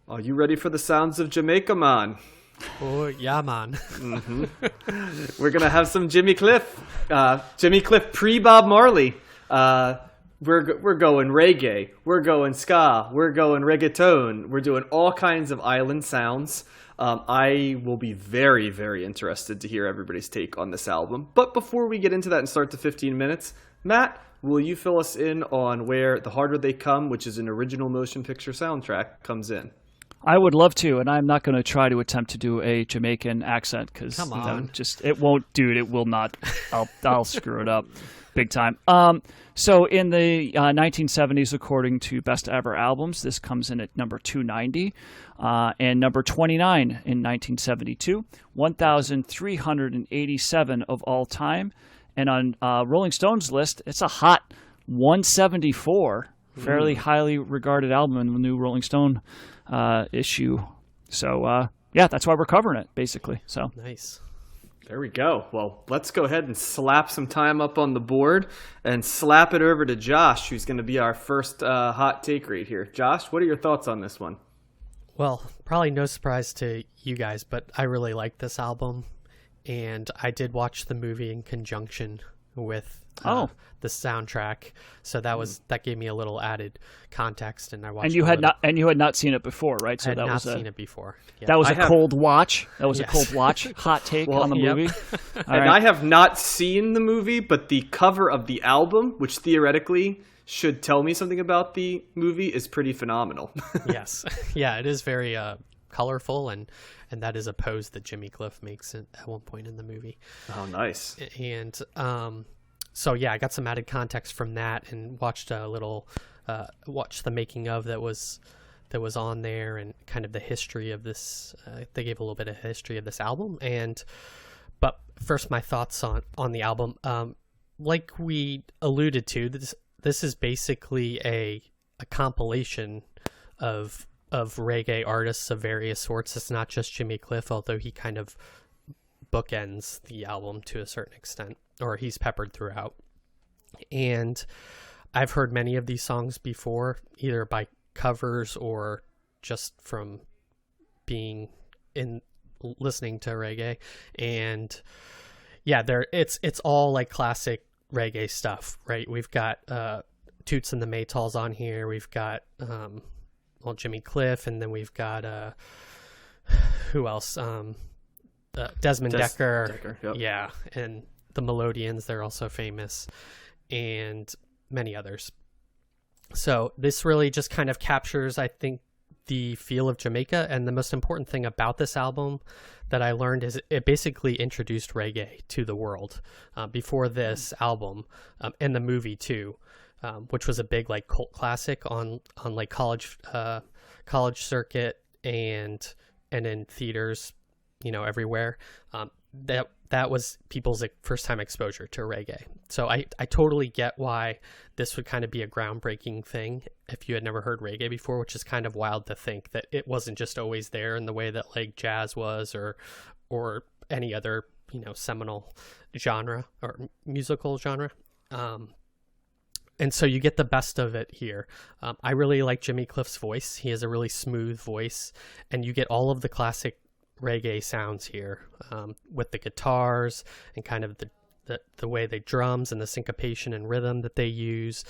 Are you ready for the sounds of Jamaica, man? Oh, yeah, man. We're going to have some Jimmy Cliff. Jimmy Cliff pre-Bob Marley. We're going reggae. We're going ska. We're going reggaeton. We're doing all kinds of island sounds. I will be very, very interested to hear everybody's take on this album. But before we get into that and start the 15 minutes, Matt, will you fill us in on where The Harder They Come, which is an original motion picture soundtrack, comes in? I would love to, and I'm not going to try to attempt to do a Jamaican accent because it won't, dude. It will not. I'll screw it up big time. So in the 1970s, according to Best Ever Albums, this comes in at number 290 and number 29 in 1972, 1,387 of all time, and on Rolling Stone's list, it's a hot 174. Fairly highly regarded album in the new Rolling Stone issue. So, that's why we're covering it, basically. So Nice. There we go. Well, let's go ahead and slap some time up on the board and slap it over to Josh, who's going to be our first hot take right here. Josh, what are your thoughts on this one? Well, probably no surprise to you guys, but I really like this album. And I did watch the movie in conjunction with the soundtrack, so that gave me a little added context. And I watched. And you had not seen it before, right? So I had not seen it before. Yeah. That was cold watch. That was a cold watch. Hot take on the movie. I have not seen the movie, but the cover of the album, which theoretically should tell me something about the movie, is pretty phenomenal. Yes, it is very colorful, and that is a pose that Jimmy Cliff makes at one point in the movie. Oh, nice. And so yeah, I got some added context from that, and watched the making of that was on there, and kind of the history of this. They gave a little bit of history of this album, but first my thoughts on the album. Like we alluded to, this is basically a compilation of reggae artists of various sorts. It's not just Jimmy Cliff, although he kind of bookends the album to a certain extent, or he's peppered throughout. And I've heard many of these songs before, either by covers or just from listening to reggae. And yeah, it's all like classic reggae stuff, right? We've got Toots and the Maytals on here. We've got Jimmy Cliff, and then we've got who else? Desmond Decker. Yep. Yeah, and the Melodians, they're also famous, and many others. So this really just kind of captures, I think, the feel of Jamaica. And the most important thing about this album that I learned is it basically introduced reggae to the world. Before this album, and the movie too, which was a big like cult classic on like college circuit and in theaters, everywhere. That was people's first time exposure to reggae. So I totally get why this would kind of be a groundbreaking thing if you had never heard reggae before, which is kind of wild to think that it wasn't just always there in the way that like jazz was or any other, seminal genre or musical genre. And so you get the best of it here. I really like Jimmy Cliff's voice. He has a really smooth voice, and you get all of the classic reggae sounds here, with the guitars and kind of the way they drums and the syncopation and rhythm that they use.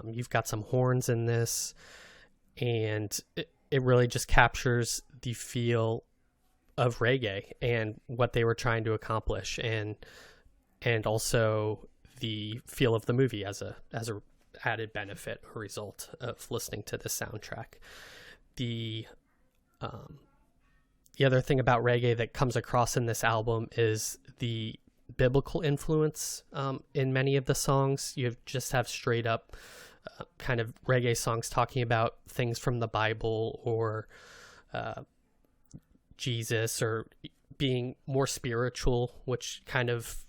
You've got some horns in this, and it really just captures the feel of reggae and what they were trying to accomplish, and also the feel of the movie as a added benefit or result of listening to this soundtrack. The other thing about reggae that comes across in this album is the biblical influence in many of the songs. You just have straight up kind of reggae songs talking about things from the Bible or Jesus, or being more spiritual, which kind of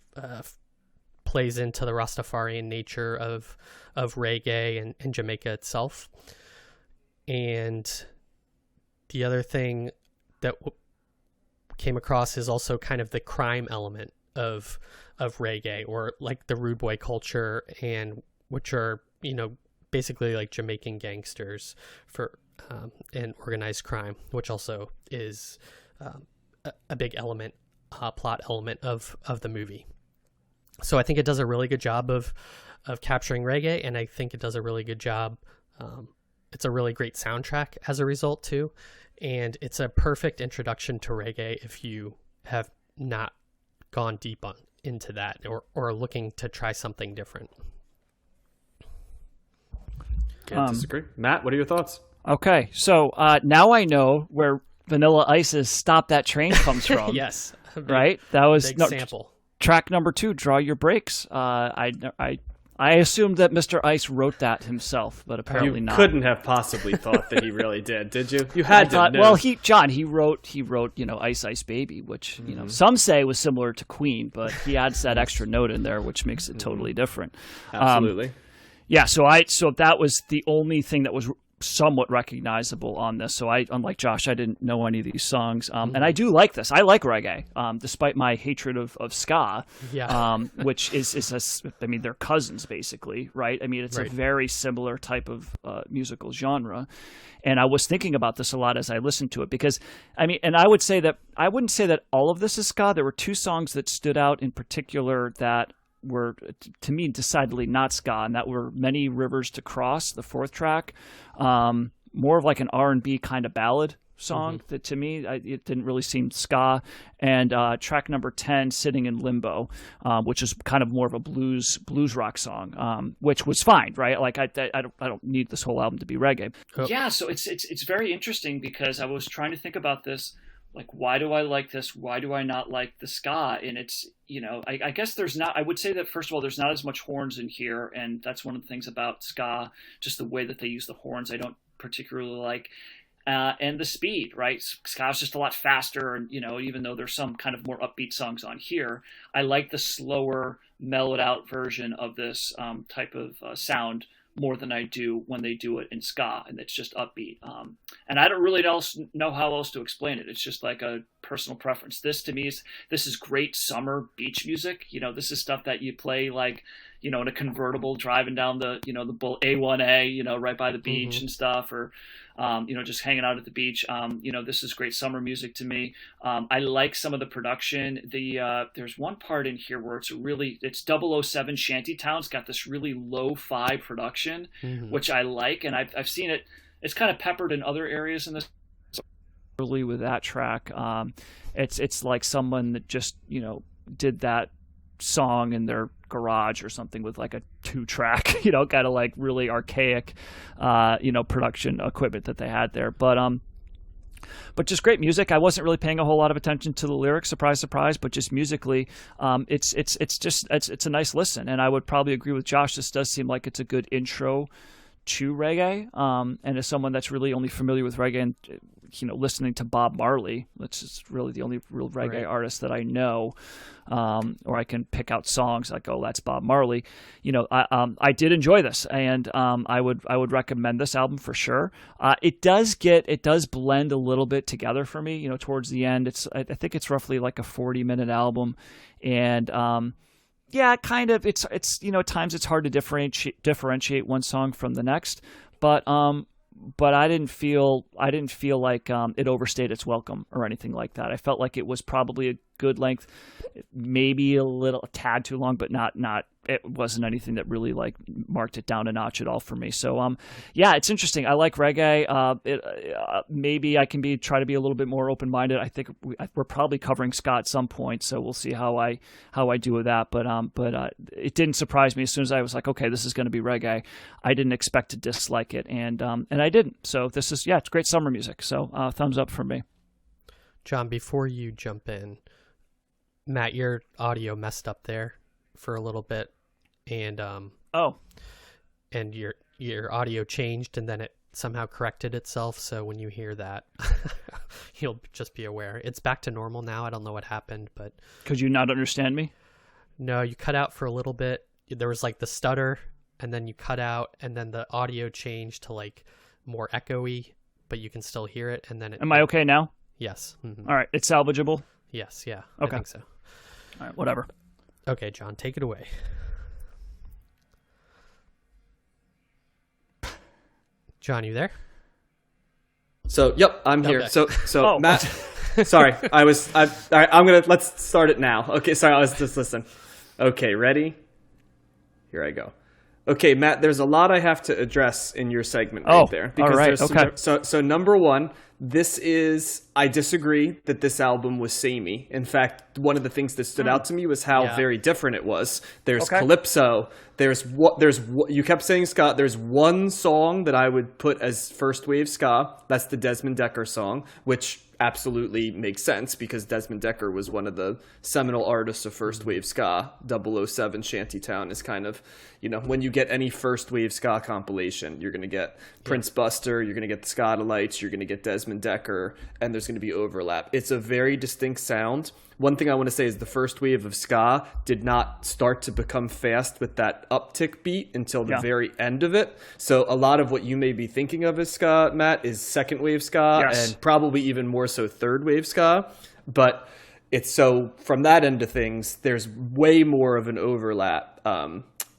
plays into the Rastafarian nature of reggae and Jamaica itself. And the other thing that came across is also kind of the crime element of reggae, or like the rude boy culture, and which are basically like Jamaican gangsters, for and organized crime, which also is a big element, plot element of the movie. So I think it does a really good job of capturing reggae, and I think it does a really good job. It's a really great soundtrack as a result too, and it's a perfect introduction to reggae if you have not gone deep into that or are looking to try something different. Can't disagree. Matt, what are your thoughts? Okay, so now I know where Vanilla Ice's "Stop That Train" comes from. Yes, right. That was big sample. Track number 2, "Draw Your Brakes." I assumed that Mr. Ice wrote that himself, but apparently not. You couldn't have possibly thought that he really did you? You had to know. Well, he wrote, Ice Ice Baby, which, some say was similar to Queen, but he adds that extra note in there, which makes it totally different. Absolutely. Yeah, so that was the only thing that was somewhat recognizable on this. So unlike Josh, I didn't know any of these songs. And I do like this. I like reggae, despite my hatred of ska, which is they're cousins basically, right? I mean, it's a very similar type of musical genre. And I was thinking about this a lot as I listened to it because, I wouldn't say that all of this is ska. There were 2 songs that stood out in particular that were, to me, decidedly not ska, and that were "Many Rivers to Cross," the 4th track, more of like an R&B kind of ballad song that to me, it didn't really seem ska, and track number 10, "Sitting in Limbo," which is kind of more of a blues rock song, which was fine, right? Like I don't need this whole album to be reggae. Yeah, so it's very interesting because I was trying to think about this. Like, why do I like this? Why do I not like the ska? And it's, I guess I would say that, first of all, there's not as much horns in here. And that's one of the things about ska, just the way that they use the horns, I don't particularly like. And the speed, right? Ska is just a lot faster. And, even though there's some kind of more upbeat songs on here, I like the slower, mellowed out version of this type of sound more than I do when they do it in ska, and it's just upbeat. And I don't really know how else to explain it. It's just like a personal preference. This to me is great summer beach music. This is stuff that you play like, in a convertible driving down the A1A, right by the beach and stuff, or just hanging out at the beach. This is great summer music to me. I like some of the production. There's one part in here where it's 007 Shantytown. It's got this really lo-fi production, which I like, and I've seen it. It's kind of peppered in other areas in this. Really, with that track, it's like someone that just did that song in their garage or something with like a 2-track, kind of like really archaic, production equipment that they had there. But just great music. I wasn't really paying a whole lot of attention to the lyrics, surprise, surprise, but just musically, it's a nice listen. And I would probably agree with Josh. This does seem like it's a good intro to reggae. And as someone that's really only familiar with reggae and, listening to Bob Marley, which is really the only real reggae artist that I know, or I can pick out songs like, oh, that's Bob Marley. I did enjoy this, and I would recommend this album for sure. It does blend a little bit together for me. Towards the end, I think it's roughly like a 40-minute album, and kind of it's at times it's hard to differentiate one song from the next, but I didn't feel like it overstayed its welcome or anything like that. I felt like it was probably a good length, maybe a tad too long, but not. It wasn't anything that really like marked it down a notch at all for me. So it's interesting. I like reggae. Maybe I can try to be a little bit more open minded. I think we're probably covering ska at some point, so we'll see how I do with that. But it didn't surprise me as soon as I was like, okay, this is going to be reggae. I didn't expect to dislike it, and I didn't. So this is it's great summer music. So thumbs up from me. John, before you jump in, Matt, your audio messed up there for a little bit, and and your audio changed, and then it somehow corrected itself. So when you hear that, you'll just be aware it's back to normal now. I don't know what happened, but could you not understand me? No, you cut out for a little bit. There was like the stutter, and then you cut out, and then the audio changed to like more echoey, but you can still hear it. And then am I okay now? Yes. Mm-hmm. All right, it's salvageable. Yes. Yeah. Okay. I think so. All right, whatever. Okay, John, take it away. John, you there? So, yep, I'm here. Okay. So Matt, sorry, let's start it now. Okay, sorry, I was just listening. Okay, ready? Here I go. Okay, Matt, there's a lot I have to address in your segment right there. All right, okay. So number one, I disagree that this album was samey. In fact, one of the things that stood out to me was how very different it was. There's calypso. You kept saying ska. There's one song that I would put as first wave ska. That's the Desmond Dekker song, which absolutely makes sense because Desmond Dekker was one of the seminal artists of first wave ska. 007 Shantytown is kind of, when you get any first wave ska compilation, you're going to get Prince Buster, you're going to get the Ska-Lights, you're going to get Desmond Dekker, and there's going to be overlap. It's a very distinct sound. One thing I want to say is the first wave of ska did not start to become fast with that uptick beat until the very end of it. So a lot of what you may be thinking of as ska, Matt, is second wave ska and probably even more so third wave ska. But from that end of things, there's way more of an overlap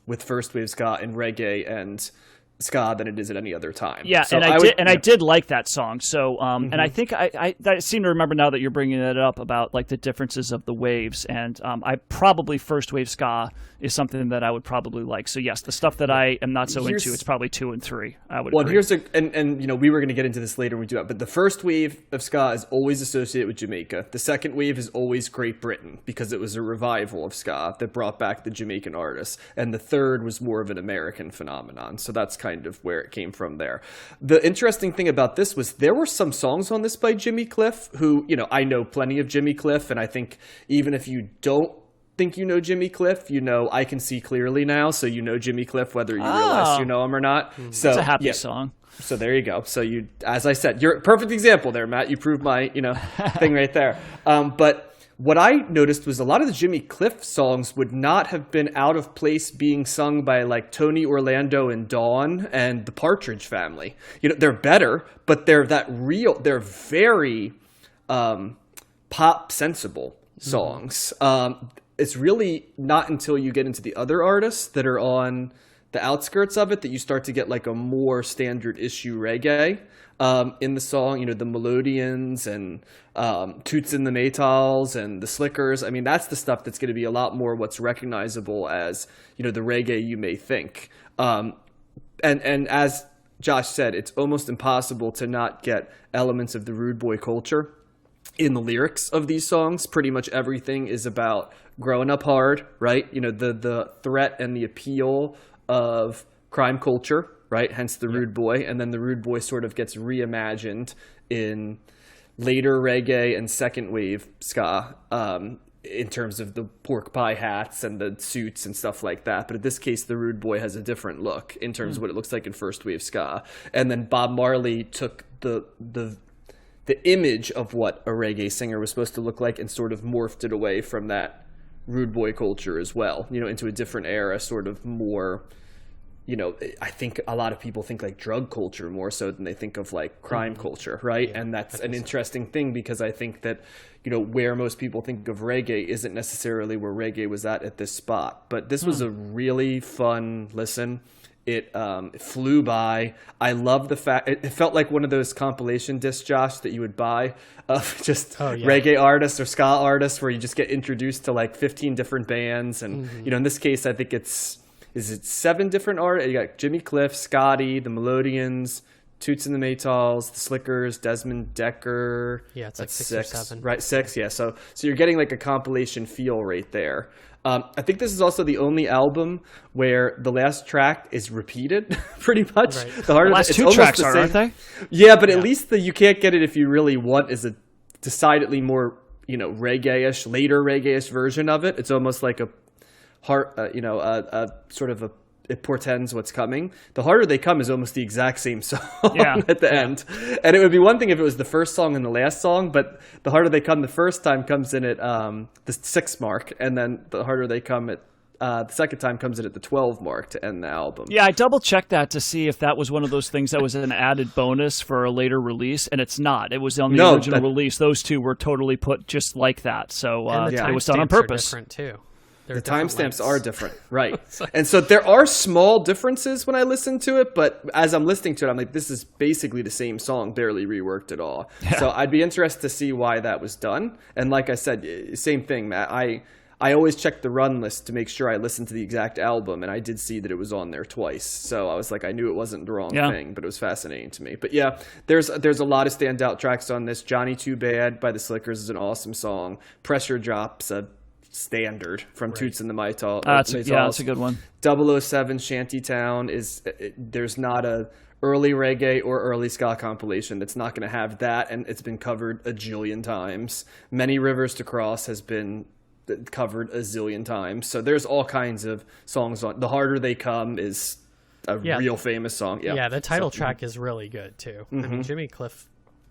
with first wave ska and reggae and ska than it is at any other time. Yeah, so I did like that song. So, and I think I seem to remember now that you're bringing it up about like the differences of the waves, and I probably first wave ska is something that I would probably like. So yes, the stuff that I am not so into, it's probably 2 and 3. I would. Well, agree. And we were going to get into this later when we do that, but the first wave of ska is always associated with Jamaica. The second wave is always Great Britain because it was a revival of ska that brought back the Jamaican artists, and the third was more of an American phenomenon. So that's kind of where it came from there. The interesting thing about this was there were some songs on this by Jimmy Cliff who, I know plenty of Jimmy Cliff, and I think even if you don't think you know Jimmy Cliff, I Can See Clearly Now, so Jimmy Cliff whether you realize you know him or not. So it's a happy song. So there you go. So as I said, you're a perfect example there, Matt. You proved my, thing right there. But what I noticed was a lot of the Jimmy Cliff songs would not have been out of place being sung by like Tony Orlando and Dawn and the Partridge Family. They're better, but they're very pop sensible songs. It's really not until you get into the other artists that are on the outskirts of it that you start to get like a more standard issue reggae in the song, the Melodians and Toots and the Maytals and the Slickers. I mean, that's the stuff that's going to be a lot more what's recognizable as, the reggae you may think. And as Josh said, it's almost impossible to not get elements of the rude boy culture in the lyrics of these songs. Pretty much everything is about growing up hard, right? The threat and the appeal of crime culture, right? Hence the rude boy. And then the rude boy sort of gets reimagined in later reggae and second wave ska in terms of the pork pie hats and the suits and stuff like that. But in this case, the rude boy has a different look in terms of what it looks like in first wave ska. And then Bob Marley took the image of what a reggae singer was supposed to look like and sort of morphed it away from that rude boy culture as well, into a different era, sort of more, I think a lot of people think like drug culture more so than they think of like crime culture, right? Yeah, and that's an interesting thing because I think that, where most people think of reggae isn't necessarily where reggae was at this spot. But this was a really fun listen. It flew by. I love the fact it felt like one of those compilation discs, Josh, that you would buy of just reggae artists or ska artists where you just get introduced to like 15 different bands. And, in this case, I think is it 7 different artists? You got Jimmy Cliff, Scotty, the Melodians, Toots and the Maytals, the Slickers, Desmond Dekker. Yeah, it's like 6 or 7. Right, 6, yeah. So you're getting like a compilation feel right there. I think this is also the only album where the last track is repeated, pretty much. Right. The last 2 tracks aren't they? Yeah, but at least you can't get it if you really want is a decidedly more, reggae-ish, later reggae-ish version of it. It's almost like a sort of it portends what's coming. The Harder They Come is almost the exact same song at the end. And it would be one thing if it was the first song and the last song, but The Harder They Come the first time comes in at the 6 mark, and then The Harder They Come at the second time comes in at the 12 mark to end the album. Yeah, I double-checked that to see if that was one of those things that was an added bonus for a later release, and it's not. It was on the original release. Those 2 were totally put just like that. So it was done on purpose. Different too. There the timestamps are different, right? Like, and so there are small differences when I listen to it, but as I'm listening to it, I'm like, this is basically the same song, barely reworked at all. Yeah. So I'd be interested to see why that was done. And like I said, same thing, Matt. I always check the run list to make sure I listen to the exact album, and I did see that it was on there twice. So I was like, I knew it wasn't the wrong thing, but it was fascinating to me. But yeah, there's a lot of standout tracks on this. Johnny Too Bad by the Slickers is an awesome song. Pressure Drop's a standard from Toots and the Maytals. That's a good one. 007 Shantytown there's not a early reggae or early ska compilation that's not going to have that, and it's been covered a jillion times. Many Rivers to Cross has been covered a zillion times. So there's all kinds of songs on. The Harder They Come is a real famous song. Yeah, the title track is really good too. I mean, Jimmy Cliff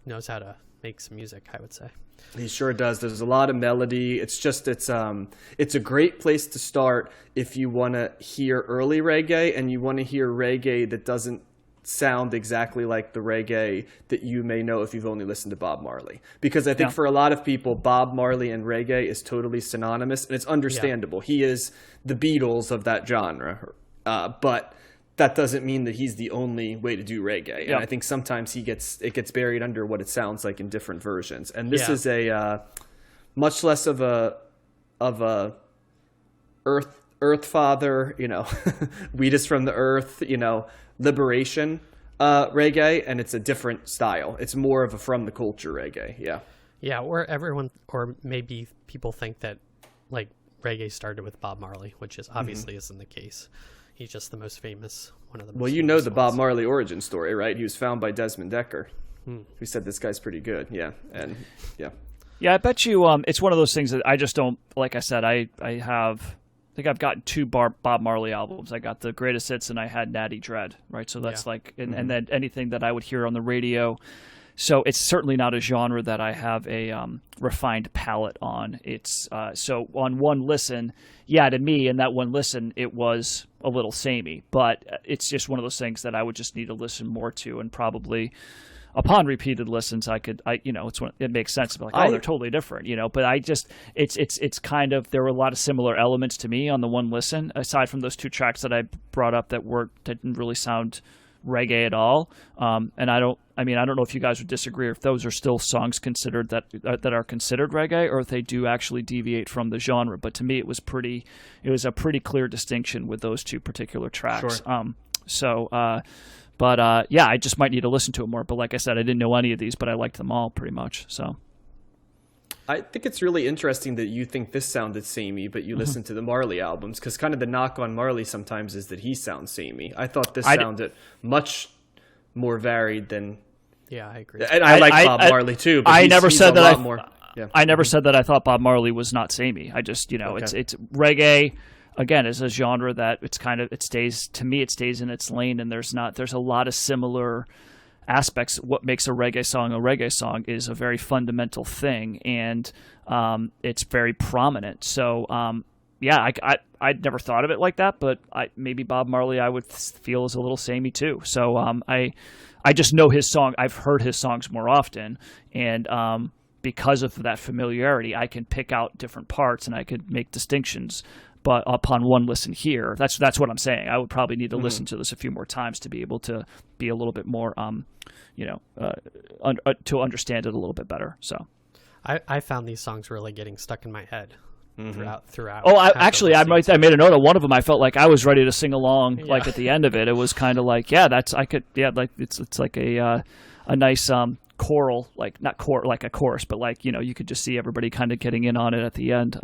knows how to make some music, I would say. He sure does. There's a lot of melody. It's a great place to start if you want to hear early reggae and you want to hear reggae that doesn't sound exactly like the reggae that you may know if you've only listened to Bob Marley. Because I think for a lot of people, Bob Marley and reggae is totally synonymous, and it's understandable. He is the Beatles of that genre, but that doesn't mean that he's the only way to do reggae. And I think sometimes it gets buried under what it sounds like in different versions. And this is a much less of a Earth Father, Weed Us From the Earth, liberation reggae, and it's a different style. It's more of a from the culture reggae. Or maybe people think that like reggae started with Bob Marley, which is obviously isn't the case. He's just the most famous one of the most famous the ones. Bob Marley origin story, right? He was found by Desmond Decker, who said this guy's pretty good. I bet you it's one of those things that I just don't, like I said, I think I've gotten two Bob Marley albums. I got the Greatest Hits and I had Natty Dread, right? So that's and then anything that I would hear on the radio. So it's certainly not a genre that I have a refined palate on. It's so on one listen, to me, in that one listen, it was a little samey. But it's just one of those things that I would just need to listen more to, and probably upon repeated listens, it makes sense to be like, they're totally different, But I just, it's kind of, there were a lot of similar elements to me on the one listen, aside from those two tracks that I brought up that didn't really sound reggae at all. And I don't know if you guys would disagree, or if those are still songs considered that are considered reggae, or if they do actually deviate from the genre. But to me, it was a pretty clear distinction with those two particular tracks. Sure. I just might need to listen to it more. But like I said, I didn't know any of these, but I liked them all pretty much. So I think it's really interesting that you think this sounded samey, but you listen to the Marley albums, because kind of the knock on Marley sometimes is that he sounds samey. I thought this sounded much more varied than. Yeah, I agree. And I like Bob Marley too. But I never said that. I never said that I thought Bob Marley was not samey. I just, it's reggae. Again, is a genre that it stays in its lane, and there's a lot of similar aspects. What makes a reggae song is a very fundamental thing, and it's very prominent. So I'd never thought of it like that, but maybe Bob Marley I would feel is a little samey too. So I just know his song. I've heard his songs more often, and because of that familiarity, I can pick out different parts and I could make distinctions. But upon one listen here, that's what I'm saying. I would probably need to listen to this a few more times to be able to be a little bit more, to understand it a little bit better. So, I found these songs really getting stuck in my head throughout. Oh, I made a note of one of them. I felt like I was ready to sing along. Like at the end of it, it was kind of like, it's like a nice choral, like a chorus, but you could just see everybody kind of getting in on it at the end.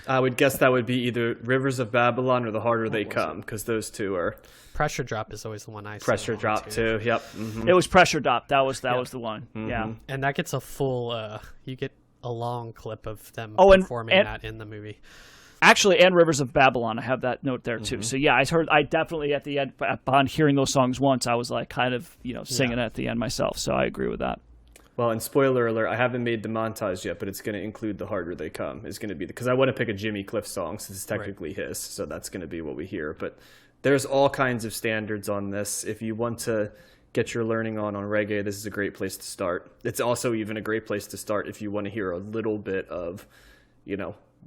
I would guess that would be either Rivers of Babylon or The Harder They Come, because those two are. Pressure Drop is always the one I see. Pressure Drop too. Yep. Mm-hmm. It was Pressure Drop. That was the one. Mm-hmm. Yeah. And that gets a full. You get a long clip of them performing that in the movie. Actually, and Rivers of Babylon, I have that note there too. So yeah, I definitely at the end, upon hearing those songs once, I was like kind of singing at the end myself. So I agree with that. Well, and spoiler alert, I haven't made the montage yet, but it's going to include The Harder They Come. It's going to be because I want to pick a Jimmy Cliff song since it's technically his, so that's going to be what we hear. But there's all kinds of standards on this. If you want to get your learning on reggae, this is a great place to start. It's also even a great place to start if you want to hear a little bit of,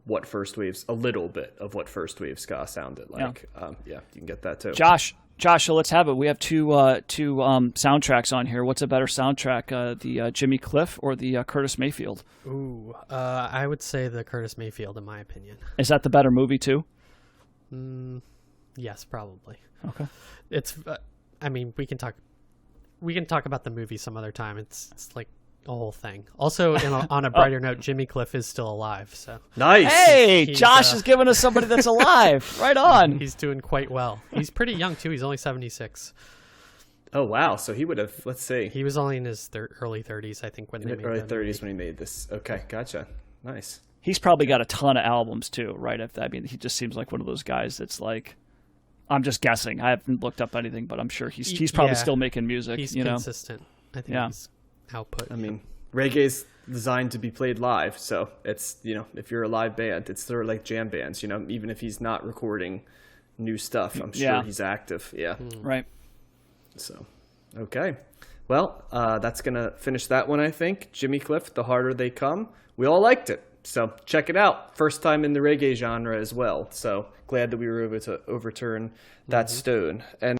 what first waves, a little bit of what first wave ska sounded like. You can get that too. Josh, so let's have it. We have two soundtracks on here. What's a better soundtrack, the Jimmy Cliff or the Curtis Mayfield? Ooh, I would say the Curtis Mayfield, in my opinion. Is that the better movie too? Yes, probably. Okay. It's. I mean, we can talk about the movie some other time. It's like a whole thing. Also, on a brighter note, Jimmy Cliff is still alive. So nice. Hey, Josh is giving us somebody that's alive. Right on. He's doing quite well. He's pretty young too. He's only 76. Oh wow! So he would have. Let's see. He was only in his early 30s, I think, when they made early 30s when he made this. Okay, gotcha. Nice. He's probably got a ton of albums too, right? I mean, he just seems like one of those guys that's like. I'm just guessing. I haven't looked up anything, but I'm sure he's probably still making music. He's consistent. I think his output. I mean, reggae's designed to be played live, so it's if you're a live band, it's sort of like jam bands. Even if he's not recording new stuff, I'm sure he's active. Yeah. Right. So, okay. Well, that's gonna finish that one. I think Jimmy Cliff, The Harder They Come. We all liked it. So check it out. First time in the reggae genre as well. So glad that we were able to overturn that stone. And